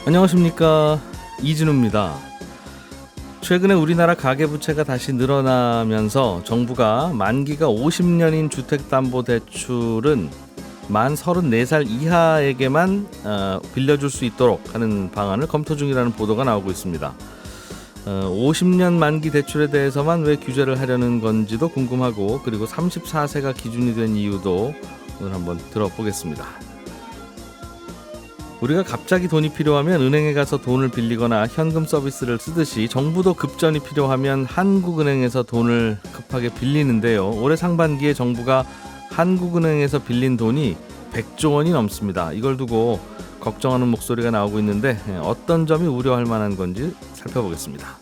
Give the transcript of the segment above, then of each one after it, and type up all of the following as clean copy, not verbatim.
안녕하십니까, 이진우입니다. 최근에 우리나라 가계부채가 다시 늘어나면서 정부가 만기가 50년인 주택담보대출은 만 34살 이하에게만 빌려줄 수 있도록 하는 방안을 검토 중이라는 보도가 나오고 있습니다. 50년 만기 대출에 대해서만 왜 규제를 하려는 건지도 궁금하고, 그리고 34세가 기준이 된 이유도 오늘 한번 들어보겠습니다. 우리가 갑자기 돈이 필요하면 은행에 가서 돈을 빌리거나 현금 서비스를 쓰듯이 정부도 급전이 필요하면 한국은행에서 돈을 급하게 빌리는데요. 올해 상반기에 정부가 한국은행에서 빌린 돈이 100조 원이 넘습니다. 이걸 두고 걱정하는 목소리가 나오고 있는데 어떤 점이 우려할 만한 건지 살펴보겠습니다.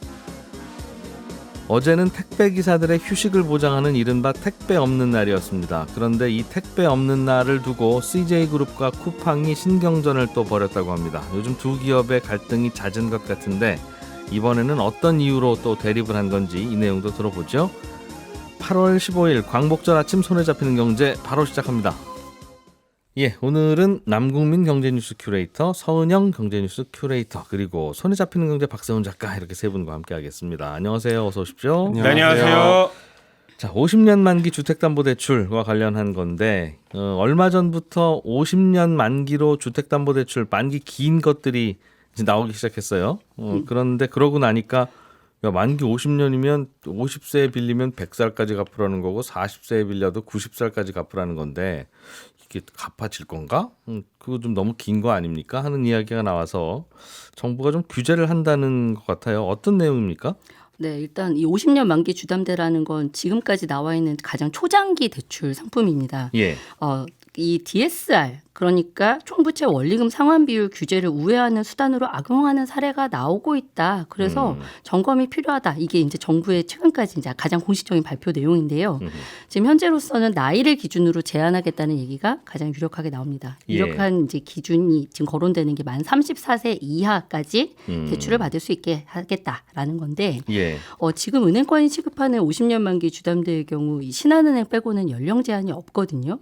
어제는 택배기사들의 휴식을 보장하는 이른바 택배 없는 날이었습니다. 그런데 이 택배 없는 날을 두고 CJ그룹과 쿠팡이 신경전을 또 벌였다고 합니다. 요즘 두 기업의 갈등이 잦은 것 같은데 이번에는 어떤 이유로 또 대립을 한 건지 이 내용도 들어보죠. 8월 15일 광복절 아침 손에 잡히는 경제 바로 시작합니다. 오늘은 남국민 경제뉴스 큐레이터, 서은영 경제뉴스 큐레이터, 그리고 손에 잡히는 경제 박세훈 작가, 이렇게 세 분과 함께 하겠습니다. 안녕하세요. 어서 오십시오. 네, 안녕하세요. 자, 50년 만기 주택담보대출과 관련한 건데 얼마 전부터 50년 만기로 주택담보대출 만기 긴 것들이 이제 나오기 시작했어요. 그런데 그러고 나니까 만기 50년이면 50세에 빌리면 100살까지 갚으라는 거고 40세에 빌려도 90살까지 갚으라는 건데 이게 갚아질 건가? 그거 좀 너무 긴 거 아닙니까? 하는 이야기가 나와서 정부가 좀 규제를 한다는 것 같아요. 어떤 내용입니까? 네, 일단 이 50년 만기 주담대라는 건 지금까지 나와 있는 가장 초장기 대출 상품입니다. 이 DSR, 그러니까 총부채 원리금 상환 비율 규제를 우회하는 수단으로 악용하는 사례가 나오고 있다. 그래서 점검이 필요하다. 이게 이제 정부의 최근까지 이제 가장 공식적인 발표 내용인데요. 지금 현재로서는 나이를 기준으로 제한하겠다는 얘기가 가장 유력하게 나옵니다. 유력한 이제 기준이 지금 거론되는 게 만 34세 이하까지 대출을 받을 수 있게 하겠다라는 건데, 지금 은행권이 취급하는 50년 만기 주담대의 경우 이 신한은행 빼고는 연령 제한이 없거든요.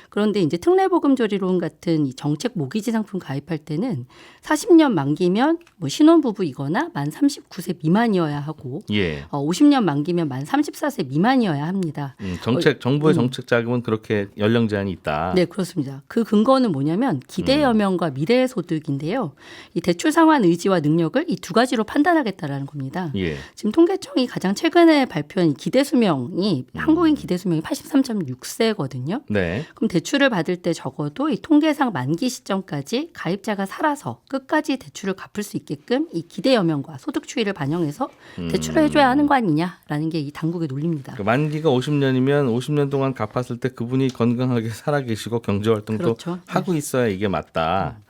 그런데 이제 특례보금조리론 같은 이 정책 모기지 상품 가입할 때는 40년 만기면 뭐 신혼부부이거나 만 39세 미만이어야 하고 50년 만기면 만 34세 미만이어야 합니다. 정부의 정책 자금은 그렇게 연령 제한이 있다. 네, 그렇습니다. 그 근거는 뭐냐면 기대 여명과 미래의 소득인데요. 이 대출 상환 의지와 능력을 이 두 가지로 판단하겠다라는 겁니다. 지금 통계청이 가장 최근에 발표한 기대 수명이 한국인 기대 수명이 83.6세거든요. 그럼 대출을 받을 때 적어도 이 통계상 만기 시점까지 가입자가 살아서 끝까지 대출을 갚을 수 있게끔 이 기대 여명과 소득 추이를 반영해서 대출을 해줘야 하는 거 아니냐라는 게 이 당국의 논리입니다. 그러니까 만기가 50년이면 50년 동안 갚았을 때 그분이 건강하게 살아계시고 경제활동도 하고 있어야 이게 맞다.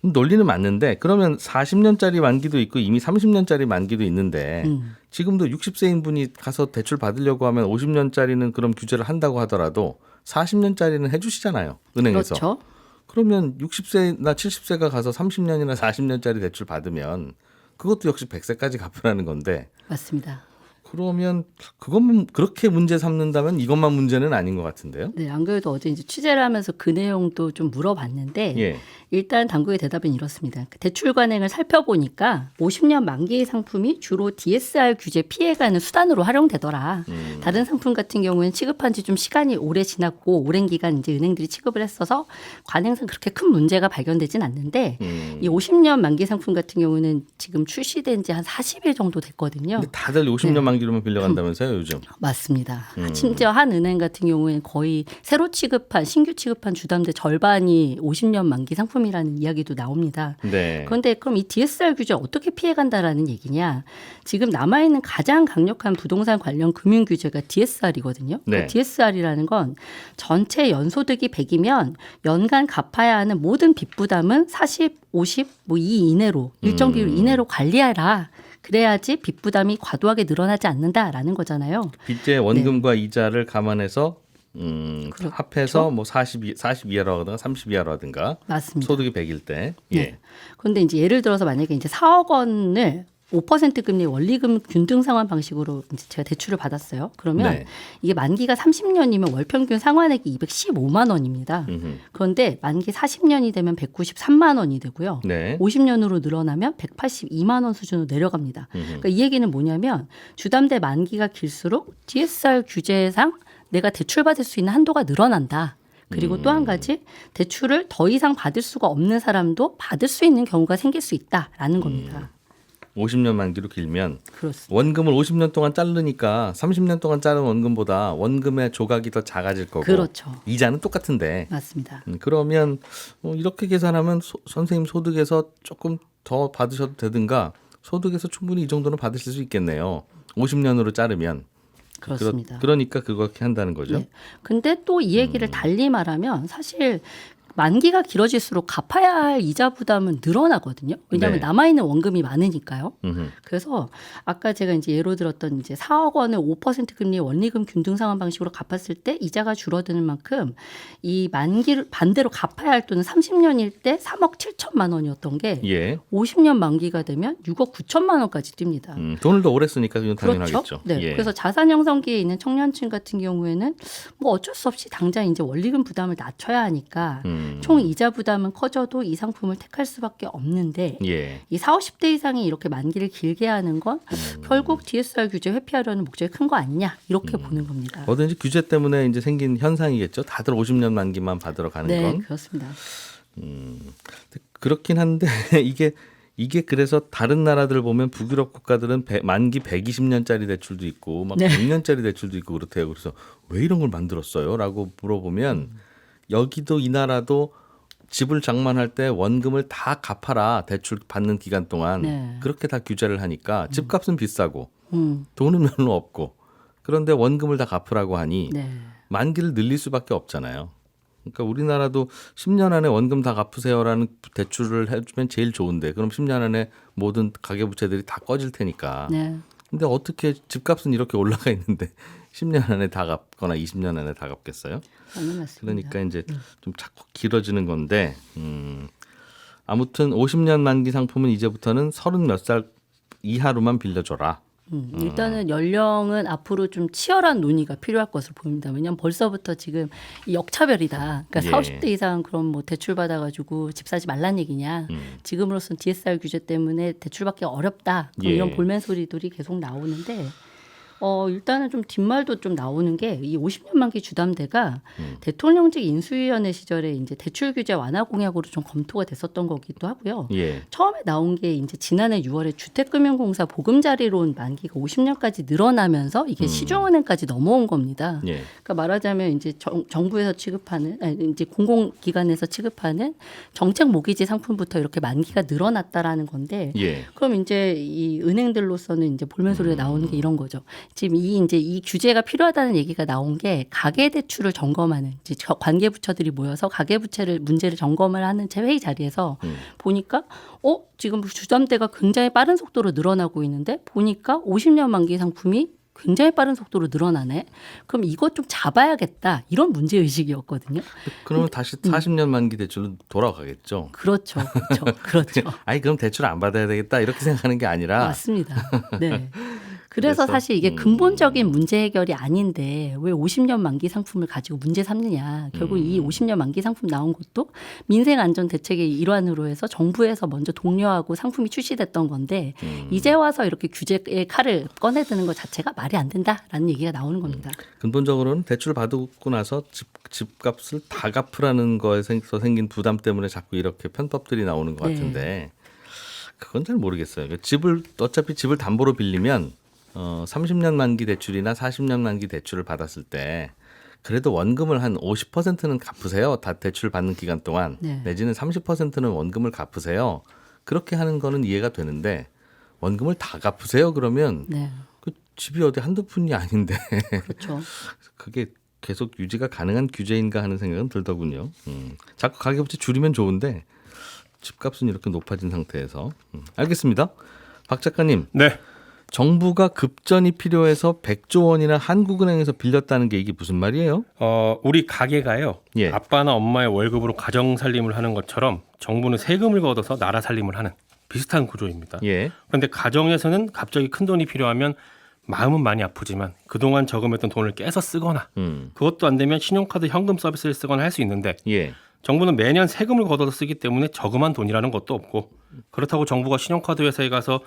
논리는 맞는데, 그러면 40년짜리 만기도 있고 이미 30년짜리 만기도 있는데 지금도 60세인 분이 가서 대출 받으려고 하면 50년짜리는 그럼 규제를 한다고 하더라도 40년짜리는 해주시잖아요, 은행에서. 그렇죠. 그러면 60세나 70세가 가서 30년이나 40년짜리 대출 받으면 그것도 역시 100세까지 갚으라는 건데. 맞습니다. 그러면 그것만 그렇게 문제 삼는다면 이것만 문제는 아닌 것 같은데요. 네, 안 그래도 어제 이제 취재를 하면서 그 내용도 좀 물어봤는데 일단 당국의 대답은 이렇습니다. 대출 관행을 살펴보니까 50년 만기 상품이 주로 DSR 규제 피해가는 수단으로 활용되더라. 다른 상품 같은 경우에는 취급한 지 좀 시간이 오래 지났고 오랜 기간 이제 은행들이 취급을 했어서 관행상 그렇게 큰 문제가 발견되진 않는데 이 50년 만기 상품 같은 경우는 지금 출시된 지 한 40일 정도 됐거든요. 근데 다들 50년 만기로만 빌려간다면서요, 요즘? 맞습니다. 심지어 한 은행 같은 경우에는 거의 새로 취급한 신규 취급한 주담대 절반이 50년 만기 상품이라는 이야기도 나옵니다. 그런데 그럼 이 DSR 규제 어떻게 피해간다라는 얘기냐? 지금 남아있는 가장 강력한 부동산 관련 금융 규제가 DSR이거든요. DSR이라는 건 전체 연소득이 100이면 연간 갚아야 하는 모든 빚 부담은 40, 50, 뭐 이 이내로 일정 비율 이내로 관리해라. 그래야지 빚 부담이 과도하게 늘어나지 않는다라는 거잖아요. 빚의 원금과 이자를 감안해서 합해서 뭐 40 이하로 하든가 30 이하로 하든가. 맞습니다. 소득이 100일 때. 그런데 이제 예를 들어서 만약에 이제 4억 원을 5% 금리 원리금 균등 상환 방식으로 이제 제가 대출을 받았어요. 그러면 네. 이게 만기가 30년이면 월 평균 상환액이 215만 원입니다. 음흠. 그런데 만기 40년이 되면 193만 원이 되고요. 네. 50년으로 늘어나면 182만 원 수준으로 내려갑니다. 그러니까 이 얘기는 뭐냐면 주담대 만기가 길수록 DSR 규제상 내가 대출받을 수 있는 한도가 늘어난다. 그리고 또 한 가지 대출을 더 이상 받을 수가 없는 사람도 받을 수 있는 경우가 생길 수 있다라는 겁니다. 50년 만기로 길면 그렇습니다. 원금을 50년 동안 자르니까 30년 동안 자른 원금보다 원금의 조각이 더 작아질 거고 그렇죠. 이자는 똑같은데 맞습니다. 그러면 이렇게 계산하면 선생님 소득에서 조금 더 받으셔도 되든가 소득에서 충분히 이 정도는 받으실 수 있겠네요. 50년으로 자르면. 그렇습니다. 그러니까 그렇게 한다는 거죠. 네. 근데 또 이 얘기를 달리 말하면 사실 만기가 길어질수록 갚아야 할 이자 부담은 늘어나거든요. 왜냐하면 네. 남아있는 원금이 많으니까요. 음흠. 그래서 아까 제가 이제 예로 들었던 이제 4억 원을 5% 금리 원리금 균등 상환 방식으로 갚았을 때 이자가 줄어드는 만큼 이 만기를 반대로 갚아야 할 돈은 30년일 때 3억 7천만 원이었던 게 예. 50년 만기가 되면 6억 9천만 원까지 뜁니다. 돈을 더 오래 쓰니까 그건 그렇죠. 당연하겠죠. 네. 예. 그래서 자산 형성기에 있는 청년층 같은 경우에는 뭐 어쩔 수 없이 당장 이제 원리금 부담을 낮춰야 하니까 총 이자 부담은 커져도 이 상품을 택할 수밖에 없는데 예. 이 40, 50대 이상이 이렇게 만기를 길게 하는 건 결국 DSR 규제 회피하려는 목적이 큰 거 아니냐 이렇게 보는 겁니다. 뭐든지 규제 때문에 이제 생긴 현상이겠죠. 다들 50년 만기만 받으러 가는 네, 건. 그렇습니다. 그렇긴 한데 이게 그래서 다른 나라들 보면 북유럽 국가들은 만기 120년짜리 대출도 있고 막 네. 100년짜리 대출도 있고 그렇대요. 그래서 왜 이런 걸 만들었어요? 라고 물어보면 여기도 이 나라도 집을 장만할 때 원금을 다 갚아라 대출 받는 기간 동안 네. 그렇게 다 규제를 하니까 집값은 비싸고 음, 돈은 별로 없고 그런데 원금을 다 갚으라고 하니 네. 만기를 늘릴 수밖에 없잖아요. 그러니까 우리나라도 10년 안에 원금 다 갚으세요라는 대출을 해주면 제일 좋은데 그럼 10년 안에 모든 가계부채들이 다 꺼질 테니까. 네. 근데 어떻게 집값은 이렇게 올라가 있는데 10년 안에 다 갚거나 20년 안에 다 갚겠어요? 맞습니다. 그러니까 이제 좀 자꾸 길어지는 건데 아무튼 50년 만기 상품은 이제부터는 30 몇 살 이하로만 빌려줘라. 일단은 연령은 앞으로 좀 치열한 논의가 필요할 것으로 보입니다. 왜냐하면 벌써부터 지금 이 역차별이다. 그러니까 예. 40, 50대 이상 그럼 뭐 대출 받아가지고 집 사지 말란 얘기냐. 지금으로서는 DSR 규제 때문에 대출받기 어렵다. 그럼 예. 이런 볼멘 소리들이 계속 나오는데 일단은 좀 뒷말도 좀 나오는 게 이 50년 만기 주담대가 대통령직 인수위원회 시절에 이제 대출 규제 완화 공약으로 좀 검토가 됐었던 거기도 하고요. 예. 처음에 나온 게 이제 지난해 6월에 주택금융공사 보금자리론 만기가 50년까지 늘어나면서 이게 시중은행까지 넘어온 겁니다. 예. 그러니까 말하자면 이제 정부에서 취급하는 이제 공공기관에서 취급하는 정책 모기지 상품부터 이렇게 만기가 늘어났다라는 건데 예. 그럼 이제 이 은행들로서는 이제 볼멘 소리가 나오는 게 이런 거죠. 지금 이 규제가 필요하다는 얘기가 나온 게 가계대출을 점검하는 이제 관계부처들이 모여서 가계부채를 문제를 점검을 하는 회의 자리에서 보니까 지금 주담대가 굉장히 빠른 속도로 늘어나고 있는데 보니까 50년 만기 상품이 굉장히 빠른 속도로 늘어나네. 그럼 이것 좀 잡아야겠다. 이런 문제 의식이었거든요. 그러면 다시 40년 만기 대출로 돌아가겠죠. 그렇죠, 그렇죠. 아니 그럼 대출 안 받아야 되겠다 이렇게 생각하는 게 아니라 맞습니다. 네. 그래서 사실 이게 음. 근본적인 문제 해결이 아닌데 왜 50년 만기 상품을 가지고 문제 삼느냐. 결국 이 50년 만기 상품 나온 것도 민생 안전 대책의 일환으로 해서 정부에서 먼저 독려하고 상품이 출시됐던 건데 이제 와서 이렇게 규제의 칼을 꺼내드는 것 자체가 말이 안 된다라는 얘기가 나오는 겁니다. 근본적으로는 대출 받고 나서 집값을 다 갚으라는 거에서 생긴 부담 때문에 자꾸 이렇게 편법들이 나오는 것 네. 같은데 그건 잘 모르겠어요. 어차피 집을 담보로 빌리면 30년 만기 대출이나 40년 만기 대출을 받았을 때 그래도 원금을 한 50%는 갚으세요. 다 대출 받는 기간 동안. 네. 내지는 30%는 원금을 갚으세요. 그렇게 하는 거는 이해가 되는데 원금을 다 갚으세요. 그러면 네, 그 집이 어디 한두 푼이 아닌데 그렇죠. 그게 계속 유지가 가능한 규제인가 하는 생각은 들더군요. 자꾸 가계부채 줄이면 좋은데 집값은 이렇게 높아진 상태에서. 알겠습니다. 박 작가님. 네. 정부가 급전이 필요해서 100조 원이나 한국은행에서 빌렸다는 게 이게 무슨 말이에요? 우리 가게가요. 예. 아빠나 엄마의 월급으로 가정 살림을 하는 것처럼 정부는 세금을 걷어서 나라 살림을 하는 비슷한 구조입니다. 예. 그런데 가정에서는 갑자기 큰 돈이 필요하면 마음은 많이 아프지만 그동안 저금했던 돈을 깨서 쓰거나 그것도 안 되면 신용카드 현금 서비스를 쓰거나 할 수 있는데 예. 정부는 매년 세금을 걷어서 쓰기 때문에 저금한 돈이라는 것도 없고 그렇다고 정부가 신용카드 회사에 가서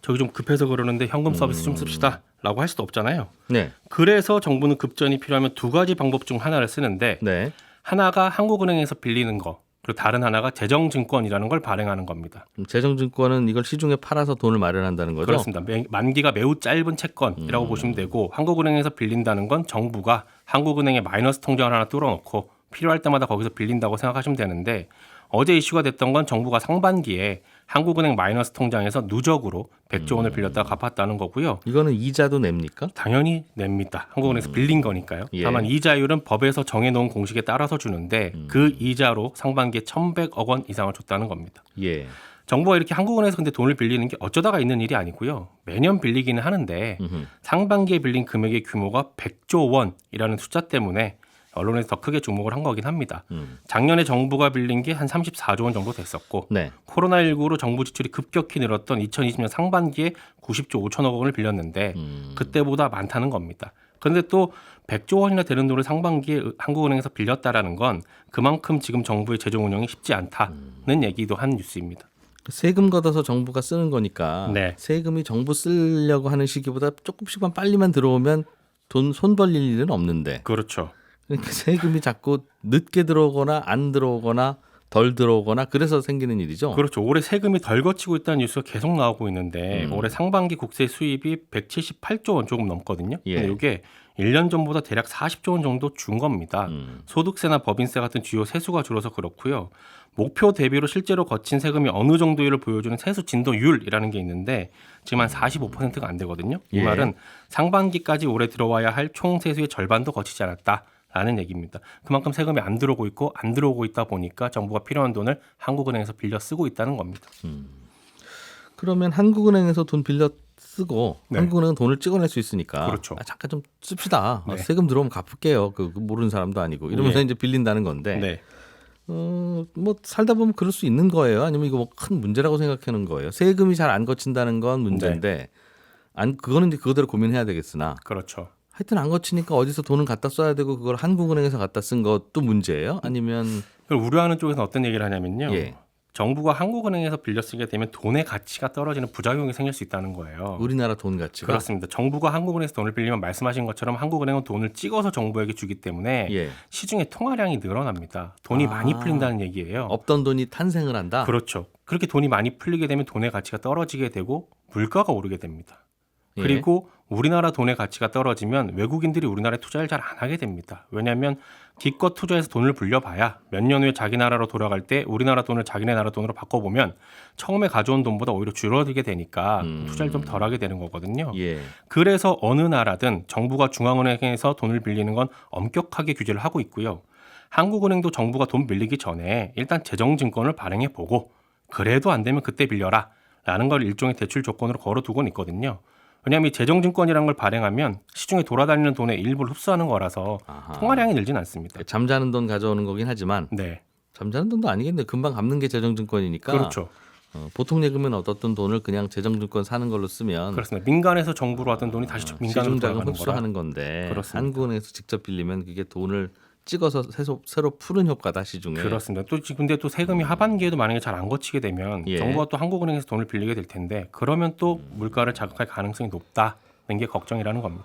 저기 좀 급해서 그러는데 현금 서비스 좀 씁시다 라고 할 수도 없잖아요. 네. 그래서 정부는 급전이 필요하면 두 가지 방법 중 하나를 쓰는데 네. 하나가 한국은행에서 빌리는 거 그리고 다른 하나가 재정증권이라는 걸 발행하는 겁니다. 재정증권은 이걸 시중에 팔아서 돈을 마련한다는 거죠? 그렇습니다. 만기가 매우 짧은 채권이라고 보시면 되고 한국은행에서 빌린다는 건 정부가 한국은행에 마이너스 통장을 하나 뚫어놓고 필요할 때마다 거기서 빌린다고 생각하시면 되는데 어제 이슈가 됐던 건 정부가 상반기에 한국은행 마이너스 통장에서 누적으로 100조 원을 빌렸다가 갚았다는 거고요. 이거는 이자도 냅니까? 당연히 냅니다. 한국은행에서 빌린 거니까요. 예. 다만 이자율은 법에서 정해놓은 공식에 따라서 주는데 그 이자로 상반기에 1,100억 원 이상을 줬다는 겁니다. 예. 정부가 이렇게 한국은행에서 근데 돈을 빌리는 게 어쩌다가 있는 일이 아니고요. 매년 빌리기는 하는데 상반기에 빌린 금액의 규모가 100조 원이라는 숫자 때문에 언론에서 더 크게 주목을 한 거긴 합니다. 작년에 정부가 빌린 게 한 34조 원 정도 됐었고 네. 코로나19로 정부 지출이 급격히 늘었던 2020년 상반기에 90조 5천억 원을 빌렸는데 그때보다 많다는 겁니다. 그런데 또 100조 원이나 되는 돈을 상반기에 한국은행에서 빌렸다라는 건 그만큼 지금 정부의 재정 운영이 쉽지 않다는 얘기도 한 뉴스입니다. 세금 걷어서 정부가 쓰는 거니까 네. 세금이 정부 쓰려고 하는 시기보다 조금씩만 빨리만 들어오면 돈 손 벌릴 일은 없는데 그렇죠. 그러니까 세금이 자꾸 늦게 들어오거나 안 들어오거나 덜 들어오거나 그래서 생기는 일이죠. 그렇죠. 올해 세금이 덜 거치고 있다는 뉴스가 계속 나오고 있는데 올해 상반기 국세 수입이 178조 원 조금 넘거든요. 예. 근데 이게 1년 전보다 대략 40조 원 정도 준 겁니다. 소득세나 법인세 같은 주요 세수가 줄어서 그렇고요. 목표 대비로 실제로 거친 세금이 어느 정도를 보여주는 세수 진도율이라는 게 있는데 지금 한 45%가 안 되거든요. 이 예. 말은 상반기까지 올해 들어와야 할 총 세수의 절반도 거치지 않았다. 라는 얘기입니다. 그만큼 세금이 안 들어오고 있고 안 들어오고 있다 보니까 정부가 필요한 돈을 한국은행에서 빌려 쓰고 있다는 겁니다. 그러면 한국은행에서 돈 빌려 쓰고 네. 한국은행은 돈을 찍어낼 수 있으니까 그렇죠. 잠깐 좀 씁시다. 네. 세금 들어오면 갚을게요. 그 모르는 사람도 아니고 이러면서 네. 이제 빌린다는 건데 네. 뭐 살다 보면 그럴 수 있는 거예요. 아니면 이거 뭐 큰 문제라고 생각하는 거예요. 세금이 잘 안 거친다는 건 문제인데 그거는 이제 그거대로 고민해야 되겠으나 그렇죠. 하여튼 안 거치니까 어디서 돈을 갖다 써야 되고 그걸 한국은행에서 갖다 쓴 것도 문제예요? 아니면 그걸 우려하는 쪽에서 어떤 얘기를 하냐면요. 예. 정부가 한국은행에서 빌려 쓰게 되면 돈의 가치가 떨어지는 부작용이 생길 수 있다는 거예요. 우리나라 돈 가치가 그렇습니다. 정부가 한국은행에서 돈을 빌리면 말씀하신 것처럼 한국은행은 돈을 찍어서 정부에게 주기 때문에 예. 시중에 통화량이 늘어납니다. 돈이 많이 풀린다는 얘기예요. 없던 돈이 탄생을 한다. 그렇죠. 그렇게 돈이 많이 풀리게 되면 돈의 가치가 떨어지게 되고 물가가 오르게 됩니다. 예. 그리고 우리나라 돈의 가치가 떨어지면 외국인들이 우리나라에 투자를 잘 안 하게 됩니다. 왜냐하면 기껏 투자해서 돈을 불려봐야 몇 년 후에 자기 나라로 돌아갈 때 우리나라 돈을 자기네 나라 돈으로 바꿔보면 처음에 가져온 돈보다 오히려 줄어들게 되니까 투자를 좀 덜하게 되는 거거든요. 예. 그래서 어느 나라든 정부가 중앙은행에서 돈을 빌리는 건 엄격하게 규제를 하고 있고요. 한국은행도 정부가 돈 빌리기 전에 일단 재정증권을 발행해보고 그래도 안 되면 그때 빌려라 라는 걸 일종의 대출 조건으로 걸어두고는 있거든요. 왜냐하면 이 재정증권이라는 걸 발행하면 시중에 돌아다니는 돈의 일부를 흡수하는 거라서 통화량이 늘진 않습니다. 잠자는 돈 가져오는 거긴 하지만 네, 잠자는 돈도 아니겠네. 금방 갚는 게 재정증권이니까. 그렇죠. 보통 예금은 얻었던 돈을 그냥 재정증권 사는 걸로 쓰면 그렇습니다. 민간에서 정부로 하던 돈이 다시 민간으로 시중자금 돌아가는 거라. 흡수하는 건데 그렇습니다. 한국은행에서 직접 빌리면 그게 돈을 찍어서 새로 푸는 효과다 시중에. 그렇습니다. 또 지금 근데 또 세금이 하반기에도 만약에 잘 안 거치게 되면 예. 정부가 또 한국은행에서 돈을 빌리게 될 텐데 그러면 또 물가를 자극할 가능성이 높다는 게 걱정이라는 겁니다.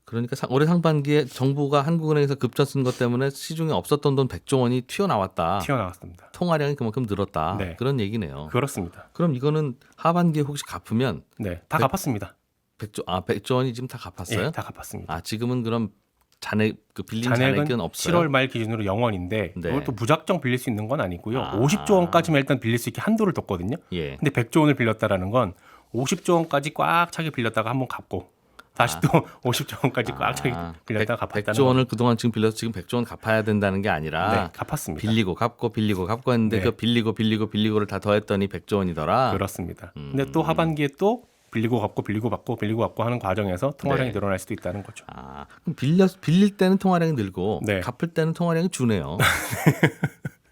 그러니까 올해 상반기에 정부가 한국은행에서 급전 쓴 것 때문에 시중에 없었던 돈 100조 원이 튀어나왔다. 튀어나왔습니다. 통화량이 그만큼 늘었다. 네. 그런 얘기네요. 그렇습니다. 그럼 이거는 하반기에 혹시 갚으면 네, 다 갚았습니다. 100조 원이 지금 다 갚았어요? 예, 다 갚았습니다. 지금은 그럼 빌린 잔액은 잔액은 없어요. 7월 말 기준으로 0원인데 네. 이걸 또 무작정 빌릴 수 있는 건 아니고요. 50조 원까지만 일단 빌릴 수 있게 한도를 뒀거든요. 예. 근데 100조 원을 빌렸다라는 건 50조 원까지 꽉 차게 빌렸다가 한번 갚고 다시 또 50조 원까지 꽉 차게 빌렸다가 갚았다는 100조 원을 그동안 지금 빌려서 지금 100조 원 갚아야 된다는 게 아니라 네, 갚았습니다. 빌리고 갚고 했는데 네. 그 빌리고를 다 더했더니 100조 원이더라. 그렇습니다. 근데 또 하반기에 또 빌리고 갚고 하는 과정에서 통화량이 네. 늘어날 수도 있다는 거죠. 그럼 빌릴 때는 통화량이 늘고 네. 갚을 때는 통화량이 주네요.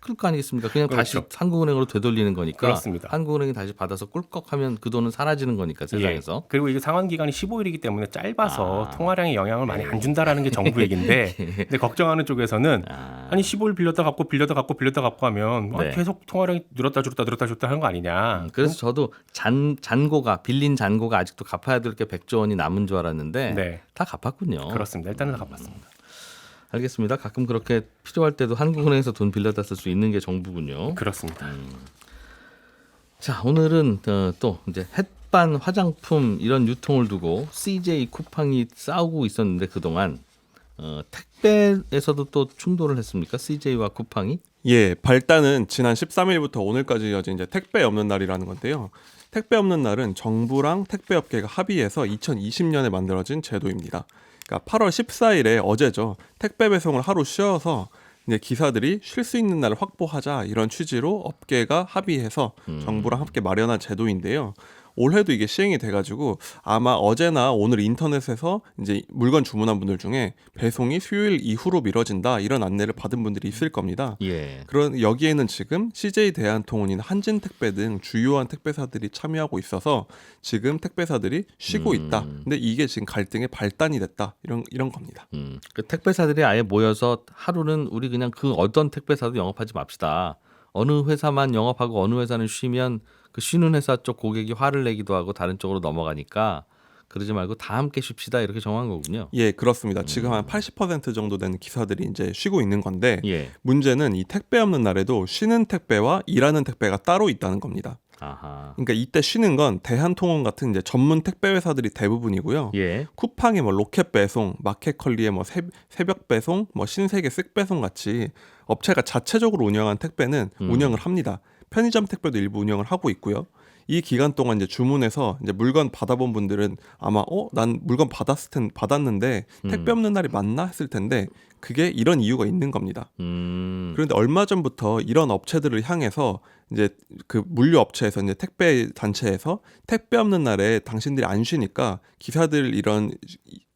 그럴 거 아니겠습니까? 그냥 그렇죠. 다시 한국은행으로 되돌리는 거니까. 그렇습니다. 한국은행이 다시 받아서 꿀꺽하면 그 돈은 사라지는 거니까 세상에서. 예. 그리고 이게 상환 기간이 15일이기 때문에 짧아서 통화량에 영향을 많이 안 준다라는 게 정부 얘기인데 근데 걱정하는 쪽에서는 아니 15일 빌렸다 갚고 빌렸다 갚고 빌렸다 갚고 하면 네. 계속 통화량이 늘었다 줄었다 하는 거 아니냐. 그래서 저도 잔고가 빌린 잔고가 아직도 갚아야 될 게 100조 원이 남은 줄 알았는데 네. 다 갚았군요. 그렇습니다. 일단은 다 갚았습니다. 알겠습니다. 가끔 그렇게 필요할 때도 한국은행에서 돈 빌려다 쓸 수 있는 게 정부군요. 그렇습니다. 자, 오늘은 또 이제 햇반 화장품 이런 유통을 두고 CJ 쿠팡이 싸우고 있었는데 그동안 택배에서도 또 충돌을 했습니까? CJ와 쿠팡이? 예, 발단은 지난 13일부터 오늘까지 이어진 이제 택배 없는 날이라는 건데요. 택배 없는 날은 정부랑 택배업계가 합의해서 2020년에 만들어진 제도입니다. 그러니까 8월 14일에 어제죠. 택배 배송을 하루 쉬어서 이제 기사들이 쉴 수 있는 날을 확보하자 이런 취지로 업계가 합의해서 정부랑 함께 마련한 제도인데요. 올해도 이게 시행이 돼가지고 아마 어제나 오늘 인터넷에서 이제 물건 주문한 분들 중에 배송이 수요일 이후로 미뤄진다 이런 안내를 받은 분들이 있을 겁니다. 예. 그런 여기에는 지금 CJ 대한통운이나 한진택배 등 주요한 택배사들이 참여하고 있어서 지금 택배사들이 쉬고 있다. 근데 이게 지금 갈등의 발단이 됐다. 이런 겁니다. 그 택배사들이 아예 모여서 하루는 우리 그냥 그 어떤 택배사도 영업하지 맙시다. 어느 회사만 영업하고 어느 회사는 쉬면 그 쉬는 회사 쪽 고객이 화를 내기도 하고 다른 쪽으로 넘어가니까 그러지 말고 다 함께 쉽시다 이렇게 정한 거군요. 예, 그렇습니다. 지금 한 80% 정도 되는 기사들이 이제 쉬고 있는 건데 예. 문제는 이 택배 없는 날에도 쉬는 택배와 일하는 택배가 따로 있다는 겁니다. 아하. 그러니까 이때 쉬는 건 대한통운 같은 이제 전문 택배 회사들이 대부분이고요. 예. 쿠팡의 뭐 로켓 배송, 마켓컬리의 뭐 새벽 배송, 뭐 신세계 쓱 배송 같이 업체가 자체적으로 운영한 택배는 운영을 합니다. 편의점 택배도 일부 운영을 하고 있고요. 이 기간 동안 이제 주문해서 이제 물건 받아본 분들은 아마 난 물건 받았는데 택배 없는 날이 맞나 했을 텐데 그게 이런 이유가 있는 겁니다. 그런데 얼마 전부터 이런 업체들을 향해서 이제 그 물류 업체에서 이제 택배 단체에서 택배 없는 날에 당신들이 안 쉬니까 기사들 이런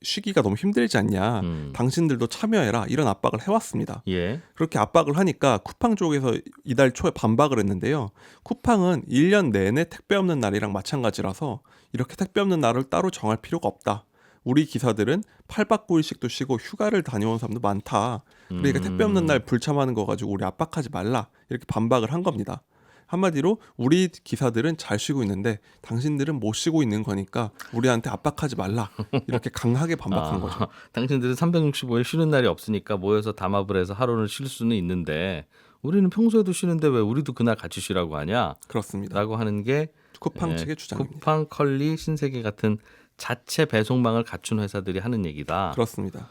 쉬기가 너무 힘들지 않냐. 당신들도 참여해라. 이런 압박을 해왔습니다. 예. 그렇게 압박을 하니까 쿠팡 쪽에서 이달 초에 반박을 했는데요. 쿠팡은 1년 내내 택배 없는 날이랑 마찬가지라서 이렇게 택배 없는 날을 따로 정할 필요가 없다. 우리 기사들은 8박 9일씩도 쉬고 휴가를 다녀온 사람도 많다. 그러니까 택배 없는 날 불참하는 거 가지고 우리 압박하지 말라. 이렇게 반박을 한 겁니다. 한마디로 우리 기사들은 잘 쉬고 있는데 당신들은 못 쉬고 있는 거니까 우리한테 압박하지 말라. 이렇게 강하게 반박한 거죠. 당신들은 365일 쉬는 날이 없으니까 모여서 담합을 해서 하루는 쉴 수는 있는데 우리는 평소에도 쉬는데 왜 우리도 그날 같이 쉬라고 하냐? 그렇습니다. 라고 하는 게 쿠팡 측의 주장입니다. 쿠팡, 컬리, 신세계 같은 자체 배송망을 갖춘 회사들이 하는 얘기다. 그렇습니다.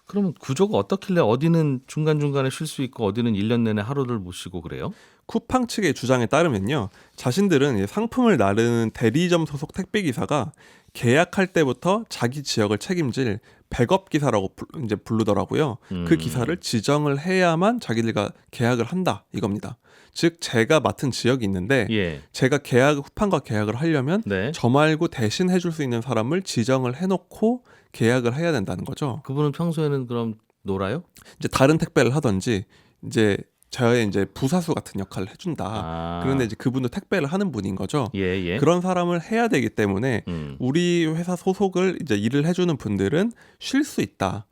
그러면 구조가 어떻길래 어디는 중간중간에 쉴 수 있고 어디는 1년 내내 하루를 못 쉬고 그래요? 쿠팡 측의 주장에 따르면요. 자신들은 상품을 나르는 대리점 소속 택배기사가 계약할 때부터 자기 지역을 책임질 백업 기사라고 이제 부르더라고요. 그 기사를 지정을 해야만 자기들과 계약을 한다 이겁니다. 즉 제가 맡은 지역이 있는데 예. 제가 쿠팡과 계약을 하려면 네. 저 말고 대신 해줄 수 있는 사람을 지정을 해놓고 계약을 해야 된다는 거죠. 그분은 평소에는 그럼 놀아요? 이제 다른 택배를 하든지 이제 저의 이제 부사수 같은 역할을 해준다. 그런데 이제 그분도 택배를 하는 분인 거죠. 예. 그런 사람을 해야 되기 때문에 우리 회사 소속을 이제 일을 해주는 분들은 쉴 수 있다.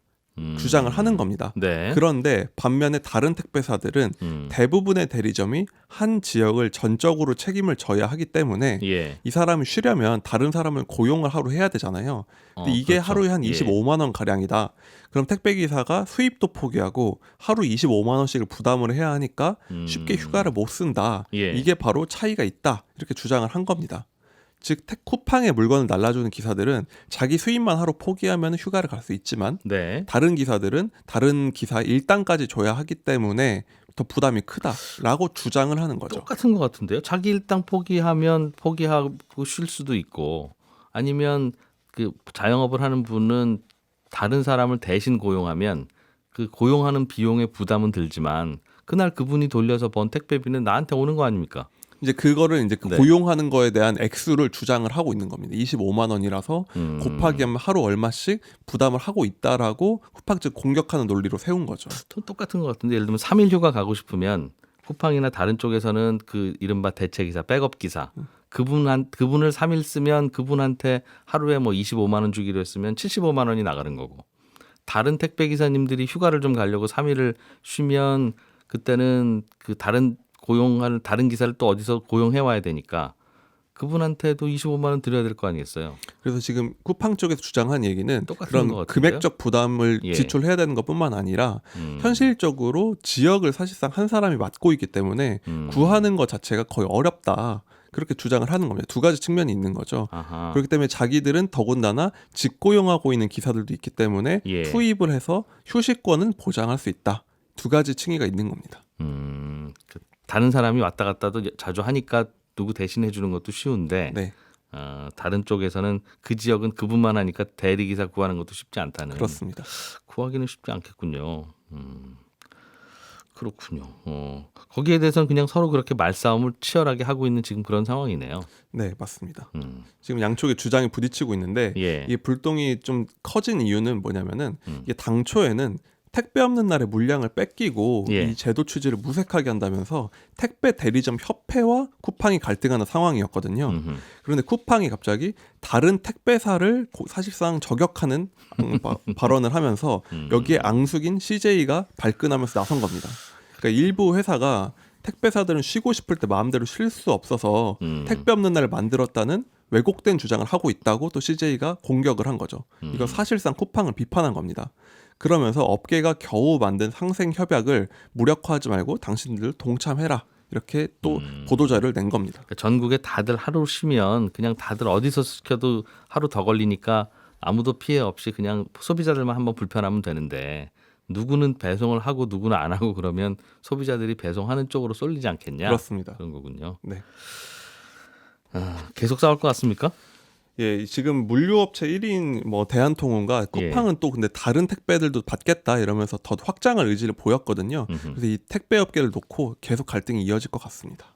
주장을 하는 겁니다. 네. 그런데 반면에 다른 택배사들은 대부분의 대리점이 한 지역을 전적으로 책임을 져야 하기 때문에 예. 이 사람이 쉬려면 다른 사람을 고용을 하루 해야 되잖아요. 근데 이게 그렇죠. 하루에 한 예. 25만 원 가량이다. 그럼 택배기사가 수입도 포기하고 하루 25만 원씩을 부담을 해야 하니까 쉽게 휴가를 못 쓴다. 예. 이게 바로 차이가 있다. 이렇게 주장을 한 겁니다. 즉 쿠팡의 물건을 날라주는 기사들은 자기 수입만 하루 포기하면 휴가를 갈 수 있지만 네. 다른 기사들은 다른 기사 일당까지 줘야 하기 때문에 더 부담이 크다라고 주장을 하는 거죠. 똑같은 것 같은데요. 자기 일당 포기하고 쉴 수도 있고 아니면 그 자영업을 하는 분은 다른 사람을 대신 고용하면 그 고용하는 비용의 부담은 들지만 그날 그분이 돌려서 번 택배비는 나한테 오는 거 아닙니까? 이제 그거를 이제 네. 고용하는 거에 대한 액수를 주장을 하고 있는 겁니다. 25만 원이라서 곱하기 하면 하루 얼마씩 부담을 하고 있다라고 쿠팡 측 공격하는 논리로 세운 거죠. 똑같은 것 같은데 예를 들면 3일 휴가 가고 싶으면 쿠팡이나 다른 쪽에서는 그 이른바 대체기사, 백업기사 그분을 3일 쓰면 그분한테 하루에 뭐 25만 원 주기로 했으면 75만 원이 나가는 거고, 다른 택배 기사님들이 휴가를 좀 가려고 3일을 쉬면 그때는 그 다른 고용할 다른 기사를 또 어디서 고용해 와야 되니까 그분한테도 25만 원 드려야 될 거 아니겠어요. 그래서 지금 쿠팡 쪽에서 주장한 얘기는 똑같은 그런 것 같은데요? 금액적 부담을 예. 지출해야 되는 것뿐만 아니라 현실적으로 지역을 사실상 한 사람이 맡고 있기 때문에 구하는 것 자체가 거의 어렵다. 그렇게 주장을 하는 겁니다. 두 가지 측면이 있는 거죠. 아하. 그렇기 때문에 자기들은 더군다나 직고용하고 있는 기사들도 있기 때문에 예. 투입을 해서 휴식권은 보장할 수 있다. 두 가지 층위가 있는 겁니다. 다른 사람이 왔다 갔다도 자주 하니까 누구 대신해 주는 것도 쉬운데 네, 다른 쪽에서는 그 지역은 그분만 하니까 대리기사 구하는 것도 쉽지 않다는. 그렇습니다. 구하기는 쉽지 않겠군요. 그렇군요. 거기에 대해서는 그냥 서로 그렇게 말싸움을 치열하게 하고 있는 지금 그런 상황이네요. 네, 맞습니다. 지금 양쪽의 주장이 부딪히고 있는데 예. 이 불똥이 좀 커진 이유는 뭐냐면은 이게 당초에는 택배 없는 날에 물량을 뺏기고 예. 이 제도 취지를 무색하게 한다면서 택배 대리점 협회와 쿠팡이 갈등하는 상황이었거든요. 그런데 쿠팡이 갑자기 다른 택배사를 사실상 저격하는 발언을 하면서 여기에 앙숙인 CJ가 발끈하면서 나선 겁니다. 그러니까 일부 회사가 택배사들은 쉬고 싶을 때 마음대로 쉴 수 없어서 택배 없는 날을 만들었다는 왜곡된 주장을 하고 있다고 또 CJ가 공격을 한 거죠. 이거 사실상 쿠팡을 비판한 겁니다. 그러면서 업계가 겨우 만든 상생 협약을 무력화하지 말고 당신들 동참해라. 이렇게 또 보도자료를 낸 겁니다. 그러니까 전국에 다들 하루 쉬면 그냥 다들 어디서 시켜도 하루 더 걸리니까 아무도 피해 없이 그냥 소비자들만 한번 불편하면 되는데 누구는 배송을 하고 누구는 안 하고 그러면 소비자들이 배송하는 쪽으로 쏠리지 않겠냐? 그렇습니다. 그런 거군요. 네. 계속 싸울 것 같습니까? 예, 지금 물류업체 1인 뭐 대한통운과 쿠팡은 또 근데 다른 택배들도 받겠다 이러면서 더 확장할 의지를 보였거든요. 그래서 이 택배 업계를 놓고 계속 갈등이 이어질 것 같습니다.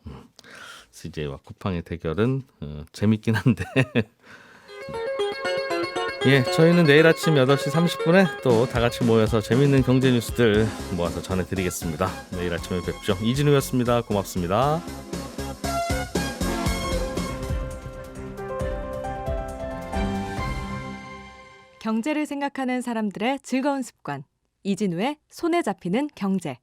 CJ와 쿠팡의 대결은 재밌긴 한데 예, 저희는 내일 아침 8시 30분에 또 다 같이 모여서 재밌는 경제 뉴스들 모아서 전해드리겠습니다. 내일 아침에 뵙죠. 이진우였습니다. 고맙습니다. 경제를 생각하는 사람들의 즐거운 습관. 이진우의 손에 잡히는 경제.